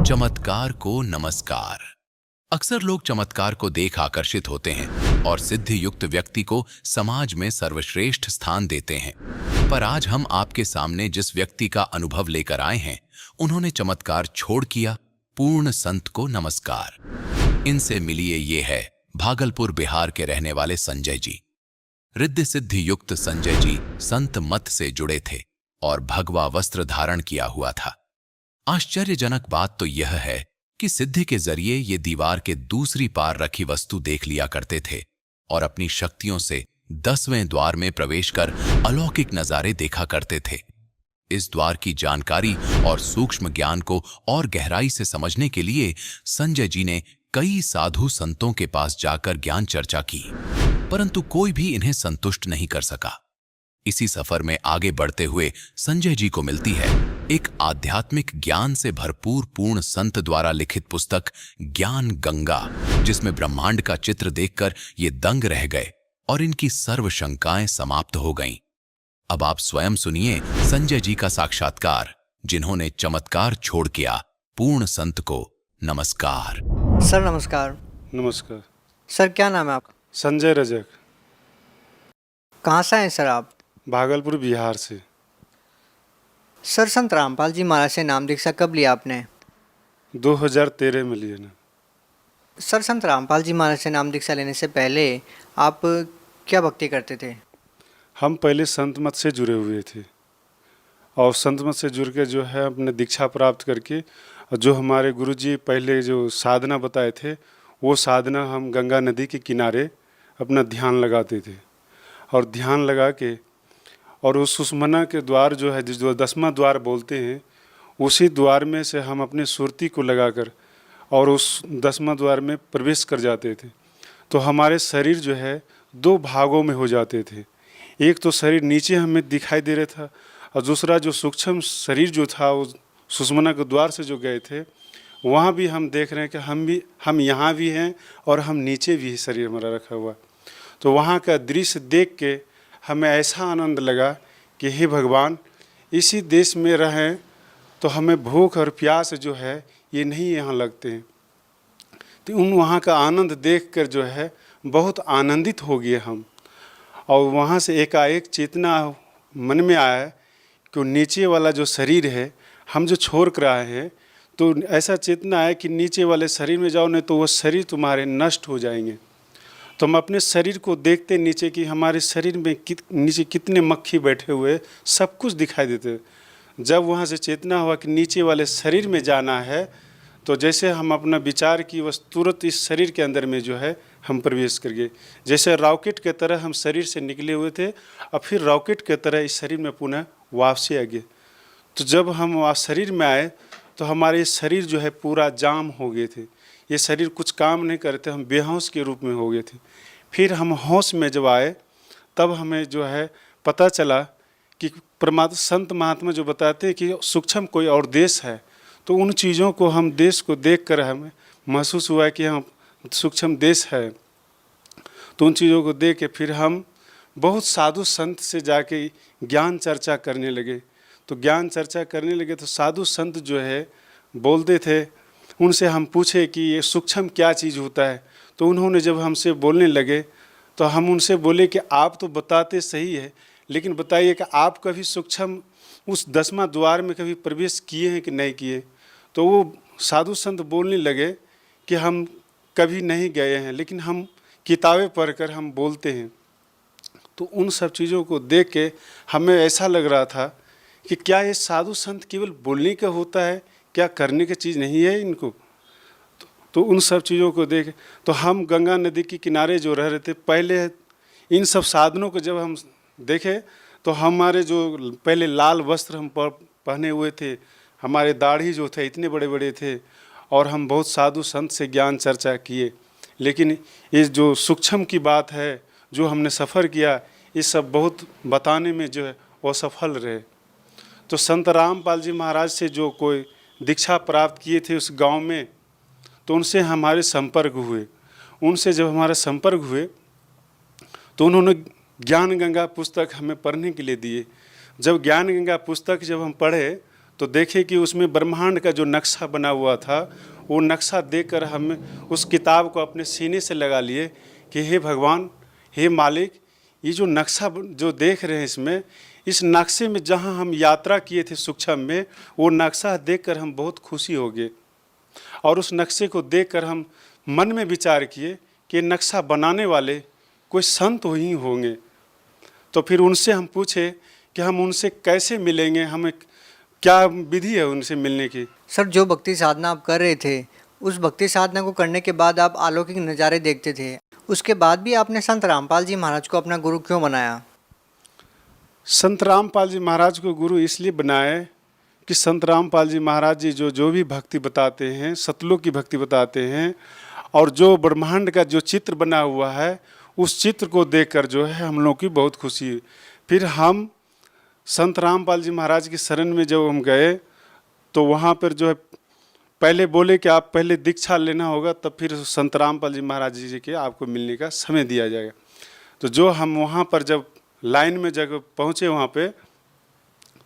चमत्कार को नमस्कार। अक्सर लोग चमत्कार को देख आकर्षित होते हैं और सिद्धि युक्त व्यक्ति को समाज में सर्वश्रेष्ठ स्थान देते हैं। पर आज हम आपके सामने जिस व्यक्ति का अनुभव लेकर आए हैं, उन्होंने चमत्कार छोड़ किया। पूर्ण संत को नमस्कार। इनसे मिलिए, ये है भागलपुर बिहार के रहने वाले संजय जी। रिद्धि सिद्धि युक्त संजय जी संत मत से जुड़े थे और भगवा वस्त्र धारण किया हुआ था। आश्चर्यजनक बात तो यह है कि सिद्धि के जरिए ये दीवार के दूसरी पार रखी वस्तु देख लिया करते थे और अपनी शक्तियों से 10वें द्वार में प्रवेश कर अलौकिक नजारे देखा करते थे। इस द्वार की जानकारी और सूक्ष्म ज्ञान को और गहराई से समझने के लिए संजय जी ने कई साधु संतों के पास जाकर ज्ञान चर्चा की, परंतु कोई भी इन्हें संतुष्ट नहीं कर सका। इसी सफर में आगे बढ़ते हुए संजय जी को मिलती है एक आध्यात्मिक ज्ञान से भरपूर पूर्ण संत द्वारा लिखित पुस्तक ज्ञान गंगा, जिसमें ब्रह्मांड का चित्र देखकर ये दंग रह गए और इनकी सर्व शंकाएं समाप्त हो गईं। अब आप स्वयं सुनिए संजय जी का साक्षात्कार, जिन्होंने चमत्कार छोड़ किया। पूर्ण संत को नमस्कार। सर नमस्कार। नमस्कार। सर क्या नाम है आपका? संजय रजक। कहाँ से हैं सर आप? भागलपुर बिहार से। सर संत रामपाल जी महाराज से नाम दीक्षा कब लिया आपने? 2013 में लिए ना। सर संत रामपाल जी महाराज से नाम दीक्षा लेने से पहले आप क्या भक्ति करते थे? हम पहले संत मत से जुड़े हुए थे और संत मत से जुड़ के जो है अपने दीक्षा प्राप्त करके, और जो हमारे गुरुजी पहले जो साधना बताए थे, वो साधना हम गंगा नदी के किनारे अपना ध्यान लगाते थे और ध्यान लगा के और उस सुषमना के द्वार जो है, जो 10वां द्वार बोलते हैं, उसी द्वार में से हम अपने सुरती को लगाकर और उस 10वां द्वार में प्रवेश कर जाते थे। तो हमारे शरीर जो है 2 भागों में हो जाते थे। एक तो शरीर नीचे हमें दिखाई दे रहा था और दूसरा जो सूक्ष्म शरीर जो था, वो सुषमना के द्वार से जो गए थे, वहाँ भी हम देख रहे हैं कि हम यहाँ भी हैं और हम नीचे भी शरीर हमारा रखा हुआ। तो वहाँ का दृश्य देख के हमें ऐसा आनंद लगा कि हे भगवान, इसी देश में रहें तो हमें भूख और प्यास जो है ये नहीं यहाँ लगते हैं। तो वहाँ का आनंद देखकर जो है बहुत आनंदित हो गए हम। और वहाँ से एकाएक चेतना मन में आया कि नीचे वाला जो शरीर है हम जो छोड़ कर आए हैं, तो ऐसा चेतना आया कि नीचे वाले शरीर में जाओ, नहीं तो वो शरीर तुम्हारे नष्ट हो जाएंगे। तो हम अपने शरीर को देखते नीचे कि हमारे शरीर में नीचे कितने मक्खी बैठे हुए, सब कुछ दिखाई देते। जब वहाँ से चेतना हुआ कि नीचे वाले शरीर में जाना है, तो जैसे हम अपना विचार की बस तुरंत इस शरीर के अंदर में जो है हम प्रवेश कर गए। जैसे रॉकेट के तरह हम शरीर से निकले हुए थे और फिर रॉकेट के तरह इस शरीर में पुनः वापसी आ गए। तो जब हम वहाँ शरीर में आए तो हमारे शरीर जो है पूरा जाम हो गए थे। ये शरीर कुछ काम नहीं करते, हम बेहोश के रूप में हो गए थे। फिर हम होश में जब आए तब हमें जो है पता चला कि परमात्मा संत महात्मा जो बताते हैं कि सूक्ष्म कोई और देश है, तो उन चीज़ों को हम देश को देख कर हमें महसूस हुआ कि हम सूक्ष्म देश है। तो उन चीज़ों को देख के फिर हम बहुत साधु संत से जाके ज्ञान चर्चा करने लगे। तो ज्ञान चर्चा करने लगे तो साधु संत जो है बोलते थे, उनसे हम पूछे कि ये सूक्ष्म क्या चीज़ होता है। तो उन्होंने जब हमसे बोलने लगे तो हम उनसे बोले कि आप तो बताते सही है, लेकिन बताइए कि आप कभी सूक्ष्म उस 10वां द्वार में कभी प्रवेश किए हैं कि नहीं किए। तो वो साधु संत बोलने लगे कि हम कभी नहीं गए हैं, लेकिन हम किताबें पढ़कर हम बोलते हैं। तो उन सब चीज़ों को देख के हमें ऐसा लग रहा था कि क्या ये साधु संत केवल बोलने का होता है, क्या करने की चीज़ नहीं है इनको। तो उन सब चीज़ों को देख तो हम गंगा नदी के किनारे जो रह रहे थे, पहले इन सब साधनों को जब हम देखे तो हमारे जो पहले लाल वस्त्र हम पहने हुए थे, हमारे दाढ़ी जो थे इतने बड़े बड़े थे और हम बहुत साधु संत से ज्ञान चर्चा किए। लेकिन ये जो सूक्ष्म की बात है, जो हमने सफ़र किया, ये सब बहुत बताने में जो है वो सफल रहे। तो संत रामपाल जी महाराज से जो कोई दीक्षा प्राप्त किए थे उस गांव में, तो उनसे हमारे संपर्क हुए। उनसे जब हमारे संपर्क हुए तो उन्होंने ज्ञान गंगा पुस्तक हमें पढ़ने के लिए दिए। जब ज्ञान गंगा पुस्तक जब हम पढ़े तो देखे कि उसमें ब्रह्मांड का जो नक्शा बना हुआ था, वो नक्शा देखकर हम उस किताब को अपने सीने से लगा लिए कि हे भगवान, हे मालिक, ये जो नक्शा जो देख रहे हैं इसमें, इस नक्शे में जहाँ हम यात्रा किए थे सूक्ष्म में, वो नक्शा देखकर हम बहुत खुशी हो गए। और उस नक्शे को देखकर हम मन में विचार किए कि नक्शा बनाने वाले कोई संत ही होंगे। तो फिर उनसे हम पूछे कि हम उनसे कैसे मिलेंगे, हमें क्या विधि है उनसे मिलने की। सर जो भक्ति साधना आप कर रहे थे, उस भक्ति साधना को करने के बाद आप अलौकिक नज़ारे देखते थे, उसके बाद भी आपने संत रामपाल जी महाराज को अपना गुरु क्यों बनाया? संत रामपाल जी महाराज को गुरु इसलिए बनाए कि संत रामपाल जी महाराज जी जो भी भक्ति बताते हैं, सतलोक की भक्ति बताते हैं, और जो ब्रह्मांड का जो चित्र बना हुआ है, उस चित्र को देखकर जो है हम लोग की बहुत खुशी हुई। फिर हम संत रामपाल जी महाराज की शरण में जब हम गए, तो वहाँ पर जो है पहले बोले कि आप पहले दीक्षा लेना होगा, तब फिर संत रामपाल जी महाराज जी के आपको मिलने का समय दिया जाएगा। तो जो हम वहाँ पर जब लाइन में जब पहुँचे वहाँ पे,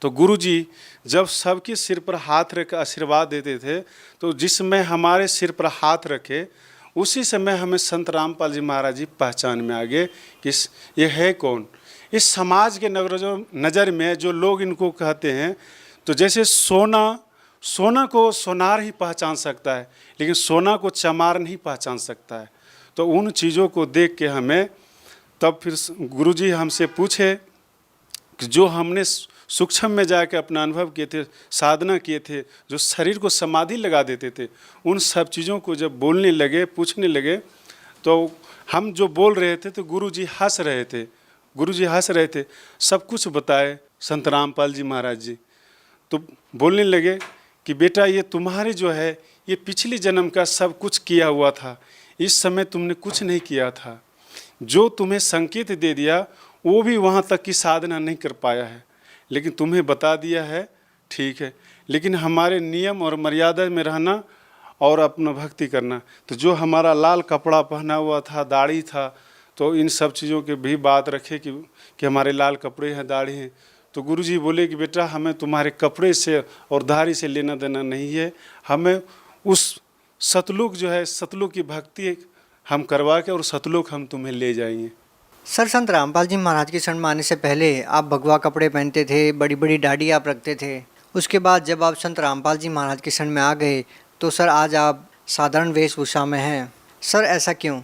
तो गुरुजी जब सबके सिर पर हाथ रख आशीर्वाद देते थे, तो जिस समय हमारे सिर पर हाथ रखे, उसी समय हमें संत रामपाल जी महाराज जी पहचान में आ गए कि ये है कौन। इस समाज के नज़र में जो लोग इनको कहते हैं, तो जैसे सोना को सोनार ही पहचान सकता है, लेकिन सोना को चमार नहीं पहचान सकता है। तो उन चीज़ों को देख के हमें तब फिर गुरुजी हमसे पूछे कि जो हमने सूक्ष्म में जाकर अपना अनुभव किए थे, साधना किए थे, जो शरीर को समाधि लगा देते थे, उन सब चीज़ों को जब बोलने लगे, पूछने लगे, तो हम जो बोल रहे थे तो गुरुजी हंस रहे थे। गुरुजी हंस रहे थे, सब कुछ बताए संत रामपाल जी महाराज जी। तो बोलने लगे कि बेटा, ये तुम्हारे जो है ये पिछले जन्म का सब कुछ किया हुआ था, इस समय तुमने कुछ नहीं किया था। जो तुम्हें संकेत दे दिया वो भी वहाँ तक की साधना नहीं कर पाया है, लेकिन तुम्हें बता दिया है, ठीक है। लेकिन हमारे नियम और मर्यादा में रहना और अपना भक्ति करना। तो जो हमारा लाल कपड़ा पहना हुआ था, दाढ़ी था, तो इन सब चीज़ों के भी बात रखे कि हमारे लाल कपड़े हैं, दाढ़ी हैं। तो गुरुजी बोले कि बेटा, हमें तुम्हारे कपड़े से और दाढ़ी से लेना देना नहीं है, हमें उस सतलोक जो है, सतलोक की भक्ति हम करवा के और सतलोक हम तुम्हें ले जाएंगे। सर संत रामपाल जी महाराज के शरण में आने से पहले आप भगवा कपड़े पहनते थे, बड़ी बड़ी दाढ़ी आप रखते थे। उसके बाद जब आप संत रामपाल जी महाराज के शरण में आ गए, तो सर आज आप साधारण वेशभूषा में हैं। सर ऐसा क्यों?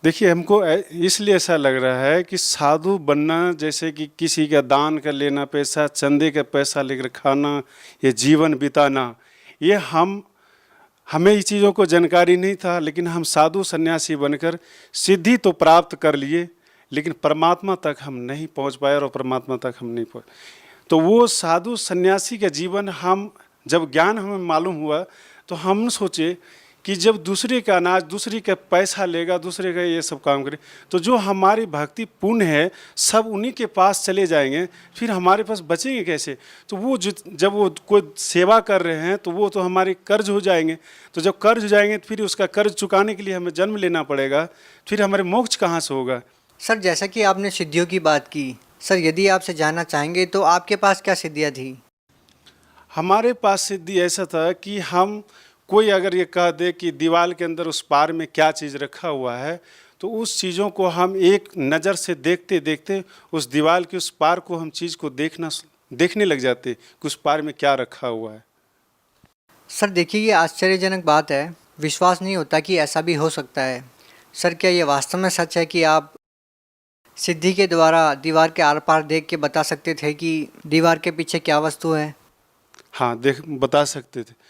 देखिए, हमको इसलिए ऐसा लग रहा है कि साधु बनना, जैसे कि किसी का दान कर लेना पैसा, चंदे का पैसा लेकर खाना, ये जीवन बिताना, ये हमें इस चीज़ों को जानकारी नहीं था। लेकिन हम साधु सन्यासी बनकर सिद्धि तो प्राप्त कर लिए, लेकिन परमात्मा तक हम नहीं पहुंच पाए और परमात्मा तक हम नहीं पहुंच। तो वो साधु सन्यासी का जीवन हम जब ज्ञान हमें मालूम हुआ, तो हम सोचे कि जब दूसरे का अनाज, दूसरे का पैसा लेगा, दूसरे का ये सब काम करे, तो जो हमारी भक्ति पुण्य है सब उन्हीं के पास चले जाएंगे, फिर हमारे पास बचेंगे कैसे? तो वो जब वो कोई सेवा कर रहे हैं, तो वो तो हमारे कर्ज हो जाएंगे। तो जब कर्ज हो जाएंगे, तो फिर उसका कर्ज चुकाने के लिए हमें जन्म लेना पड़ेगा, फिर हमारे मोक्ष कहाँ से होगा? सर जैसा कि आपने सिद्धियों की बात की, सर यदि आपसे जानना चाहेंगे तो आपके पास क्या सिद्धियाँ थी? हमारे पास सिद्धि ऐसा था कि हम कोई अगर ये कह दे कि दीवार के अंदर उस पार में क्या चीज़ रखा हुआ है, तो उस चीज़ों को हम एक नज़र से देखते देखते उस दीवार के उस पार को हम चीज़ को देखने लग जाते कि उस पार में क्या रखा हुआ है। सर देखिए, ये आश्चर्यजनक बात है, विश्वास नहीं होता कि ऐसा भी हो सकता है। सर क्या ये वास्तव में सच है कि आप सिद्धि के द्वारा दीवार के आर पार देख के बता सकते थे कि दीवार के पीछे क्या वस्तु है? हाँ, बता सकते थे।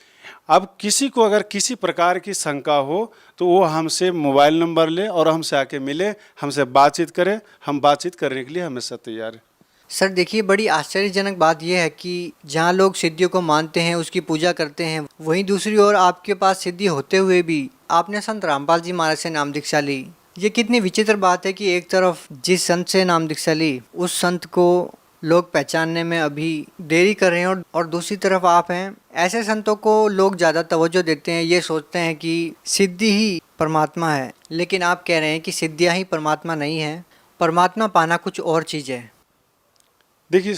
अब किसी को अगर किसी प्रकार की शंका हो, तो वो हमसे मोबाइल नंबर ले और हमसे आके मिले, हमसे बातचीत करे, हम बातचीत करने के लिए हमेशा तैयार है। सर देखिए, बड़ी आश्चर्यजनक बात यह है कि जहाँ लोग सिद्धियों को मानते हैं, उसकी पूजा करते हैं, वहीं दूसरी ओर आपके पास सिद्धि होते हुए भी आपने संत रामपाल जी महाराज से नाम दीक्षा ली। ये कितनी विचित्र बात है कि एक तरफ जिस संत से नाम दीक्षा ली, उस संत को लोग पहचानने में अभी देरी कर रहे हैं, और दूसरी तरफ आप हैं। ऐसे संतों को लोग ज़्यादा तवज्जो देते हैं, ये सोचते हैं कि सिद्धि ही परमात्मा है, लेकिन आप कह रहे हैं कि सिद्धियाँ ही परमात्मा नहीं है, परमात्मा पाना कुछ और चीज़ है। देखिए,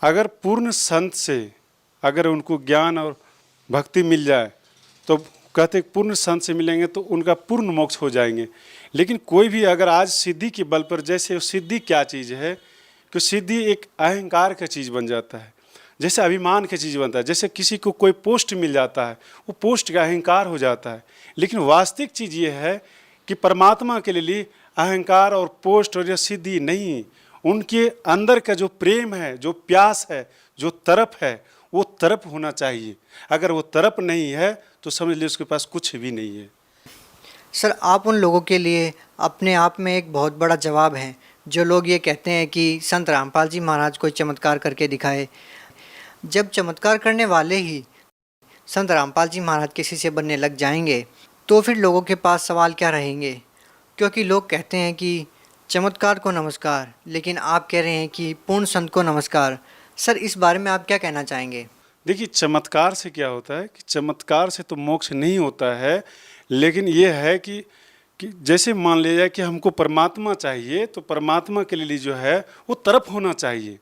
अगर पूर्ण संत से अगर उनको ज्ञान और भक्ति मिल जाए तो कहते पूर्ण संत से मिलेंगे तो उनका पूर्ण मोक्ष हो जाएंगे। लेकिन कोई भी अगर आज सिद्धि के बल पर, जैसे सिद्धि क्या चीज़ है कि सिद्धि एक अहंकार का चीज़ बन जाता है, जैसे अभिमान की चीज़ बनता है। जैसे किसी को कोई पोस्ट मिल जाता है, वो पोस्ट का अहंकार हो जाता है। लेकिन वास्तविक चीज़ ये है कि परमात्मा के लिए अहंकार और पोस्ट और यह सिद्धि नहीं, उनके अंदर का जो प्रेम है, जो प्यास है, जो तरफ है, वो तरफ होना चाहिए। अगर वो तरफ नहीं है तो समझ लीजिए उसके पास कुछ भी नहीं है। सर, आप उन लोगों के लिए अपने आप में एक बहुत बड़ा जवाब हैं जो लोग ये कहते हैं कि संत रामपाल जी महाराज कोई चमत्कार करके दिखाए। जब चमत्कार करने वाले ही संत रामपाल जी महाराज किसी से बनने लग जाएंगे तो फिर लोगों के पास सवाल क्या रहेंगे? क्योंकि लोग कहते हैं कि चमत्कार को नमस्कार, लेकिन आप कह रहे हैं कि पूर्ण संत को नमस्कार। सर, इस बारे में आप क्या कहना चाहेंगे? देखिए, चमत्कार से क्या होता है कि चमत्कार से तो मोक्ष नहीं होता है, लेकिन ये है कि जैसे मान लिया कि हमको परमात्मा चाहिए तो परमात्मा के लिए जो है वो तरफ होना चाहिए।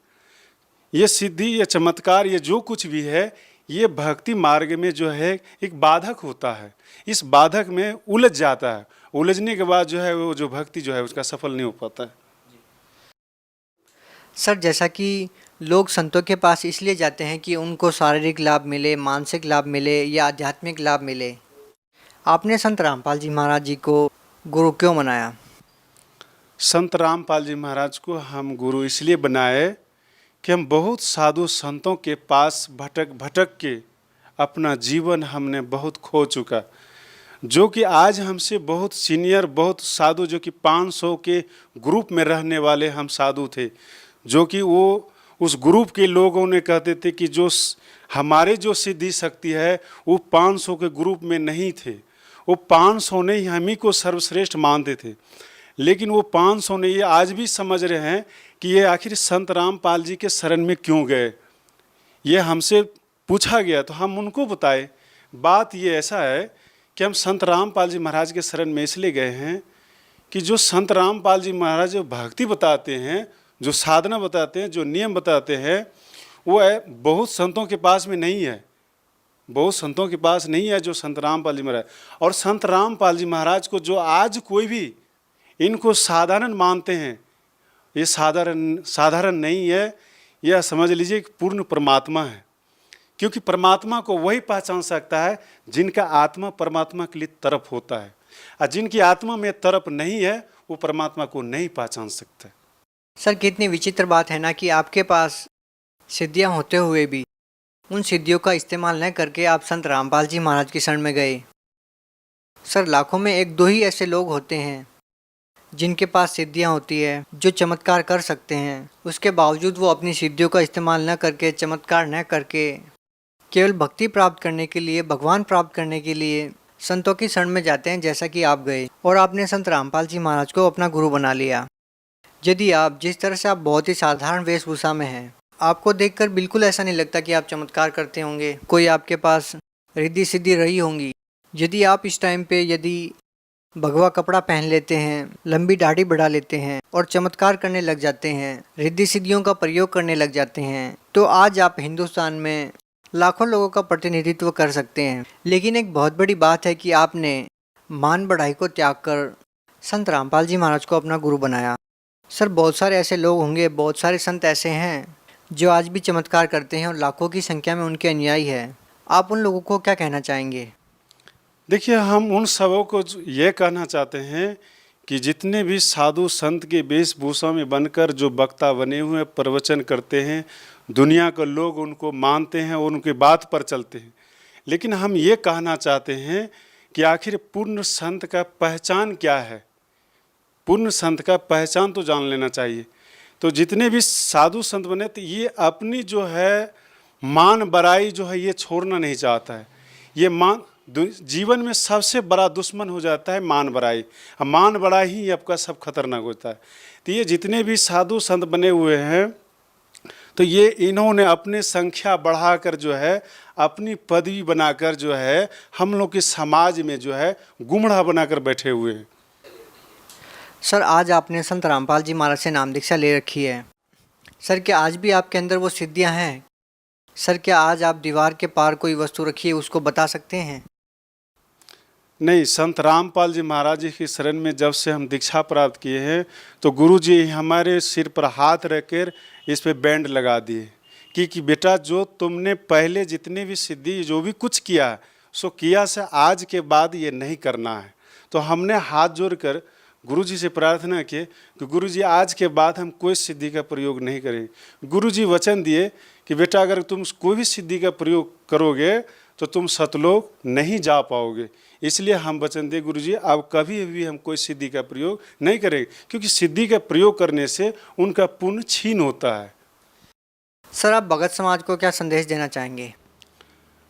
ये सिद्धि, ये चमत्कार, ये जो कुछ भी है, ये भक्ति मार्ग में जो है एक बाधक होता है। इस बाधक में उलझ जाता है, उलझने के बाद जो है वो जो भक्ति जो है उसका सफल नहीं हो पाता है। सर, जैसा कि लोग संतों के पास इसलिए जाते हैं कि उनको शारीरिक लाभ मिले, मानसिक लाभ मिले या आध्यात्मिक लाभ मिले, आपने संत रामपाल जी महाराज जी को गुरु क्यों बनाया? संत रामपाल जी महाराज को हम गुरु इसलिए बनाए कि हम बहुत साधु संतों के पास भटक भटक के अपना जीवन हमने बहुत खो चुका। जो कि आज हमसे बहुत सीनियर, बहुत साधु, जो कि 500 के ग्रुप में रहने वाले हम साधु थे, जो कि वो उस ग्रुप के लोगों ने कहते थे कि जो हमारे जो सिद्धि शक्ति है वो 500 के ग्रुप में नहीं थे, वो 500 ने ही हम ही को सर्वश्रेष्ठ मानते थे। लेकिन वो 500 ने ये आज भी समझ रहे हैं कि ये आखिर संत रामपाल जी के शरण में क्यों गए। ये हमसे पूछा गया तो हम उनको बताए। बात ये ऐसा है कि हम संत रामपाल जी महाराज के शरण में इसलिए गए हैं कि जो संत रामपाल जी महाराज जो भक्ति बताते हैं, जो साधना बताते हैं, जो नियम बताते हैं, वो है बहुत संतों के पास में नहीं है, बहुत संतों के पास नहीं है जो संत रामपाल जी महाराज। और संत रामपाल जी महाराज को जो आज कोई भी इनको साधारण मानते हैं, ये साधारण नहीं है, यह समझ लीजिए कि पूर्ण परमात्मा है। क्योंकि परमात्मा को वही पहचान सकता है जिनका आत्मा परमात्मा के लिए तरफ होता है, और जिनकी आत्मा में तरफ नहीं है वो परमात्मा को नहीं पहचान सकता। सर, कितनी विचित्र बात है ना कि आपके पास सिद्धियां होते हुए भी उन सिद्धियों का इस्तेमाल न करके आप संत रामपाल जी महाराज की शरण में गए। सर, लाखों में एक दो ही ऐसे लोग होते हैं जिनके पास सिद्धियां होती है, जो चमत्कार कर सकते हैं, उसके बावजूद वो अपनी सिद्धियों का इस्तेमाल न करके, चमत्कार न करके, केवल भक्ति प्राप्त करने के लिए, भगवान प्राप्त करने के लिए संतों की शरण में जाते हैं, जैसा कि आप गए और आपने संत रामपाल जी महाराज को अपना गुरु बना लिया। यदि आप जिस तरह से आप बहुत ही साधारण वेशभूषा में हैं, आपको देखकर बिल्कुल ऐसा नहीं लगता कि आप चमत्कार करते होंगे, कोई आपके पास रिद्धि सिद्धि रही होंगी। यदि आप इस टाइम पे यदि भगवा कपड़ा पहन लेते हैं, लंबी दाढ़ी बढ़ा लेते हैं और चमत्कार करने लग जाते हैं, रिद्धि सिद्धियों का प्रयोग करने लग जाते हैं, तो आज आप हिंदुस्तान में लाखों लोगों का प्रतिनिधित्व कर सकते हैं। लेकिन एक बहुत बड़ी बात है कि आपने मान बढ़ाई को त्याग कर संत रामपाल जी महाराज को अपना गुरु बनाया। सर, बहुत सारे ऐसे लोग होंगे, बहुत सारे संत ऐसे हैं जो आज भी चमत्कार करते हैं और लाखों की संख्या में उनके अनुयायी है। आप उन लोगों को क्या कहना चाहेंगे? देखिए, हम उन सबों को ये कहना चाहते हैं कि जितने भी साधु संत के वेशभूषा में बनकर जो वक्ता बने हुए प्रवचन करते हैं, दुनिया के लोग उनको मानते हैं और उनके बात पर चलते हैं। लेकिन हम ये कहना चाहते हैं कि आखिर पूर्ण संत का पहचान क्या है। पूर्ण संत का पहचान तो जान लेना चाहिए। तो जितने भी साधु संत बने तो ये अपनी जो है मान बड़ाई जो है ये छोड़ना नहीं चाहता है। ये जीवन में सबसे बड़ा दुश्मन हो जाता है मान बड़ाई। अब मान बड़ाई ही आपका सब खतरनाक होता है। तो ये जितने भी साधु संत बने हुए हैं तो ये इन्होंने अपने संख्या बढ़ाकर जो है अपनी पदवी बनाकर जो है हम लोग के समाज में जो है गुमड़ा बनाकर बैठे हुए हैं। सर, आज आपने संत रामपाल जी महाराज से नाम दीक्षा ले रखी है। सर क्या आज भी आपके अंदर वो सिद्धियां हैं? सर क्या आज आप दीवार के पार कोई वस्तु रखी है उसको बता सकते हैं? नहीं, संत रामपाल जी महाराज जी की शरण में जब से हम दीक्षा प्राप्त किए हैं तो गुरु जी हमारे सिर पर हाथ रखकर इस पे बैंड लगा दिए कि बेटा जो तुमने पहले जितने भी सिद्धि जो भी कुछ किया है सो किया से आज के बाद ये नहीं करना है। तो हमने हाथ जोड़कर गुरु जी से प्रार्थना की कि गुरु जी आज के बाद हम कोई सिद्धि का प्रयोग नहीं करेंगे। गुरु जी वचन दिए कि बेटा अगर तुम कोई भी सिद्धि का प्रयोग करोगे तो तुम सतलोक नहीं जा पाओगे। इसलिए हम वचन दे गुरु जी अब कभी भी हम कोई सिद्धि का प्रयोग नहीं करेंगे, क्योंकि सिद्धि का प्रयोग करने से उनका पुण्य छीन होता है। सर आप भगत समाज को क्या संदेश देना चाहेंगे?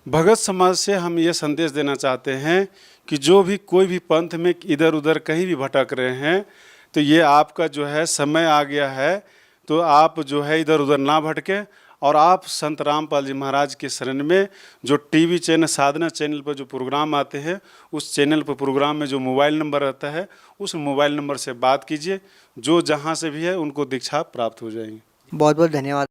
भगत समाज से हम ये संदेश देना चाहते हैं कि जो भी कोई भी पंथ में इधर उधर कहीं भी भटक रहे हैं तो ये आपका जो है समय आ गया है, तो आप जो है इधर उधर ना भटके और आप संत रामपाल जी महाराज के शरण में जो टीवी चैनल साधना चैनल पर जो प्रोग्राम आते हैं उस चैनल पर प्रोग्राम में जो मोबाइल नंबर रहता है उस मोबाइल नंबर से बात कीजिए। जो जहाँ से भी है उनको दीक्षा प्राप्त हो जाएंगी। बहुत बहुत धन्यवाद।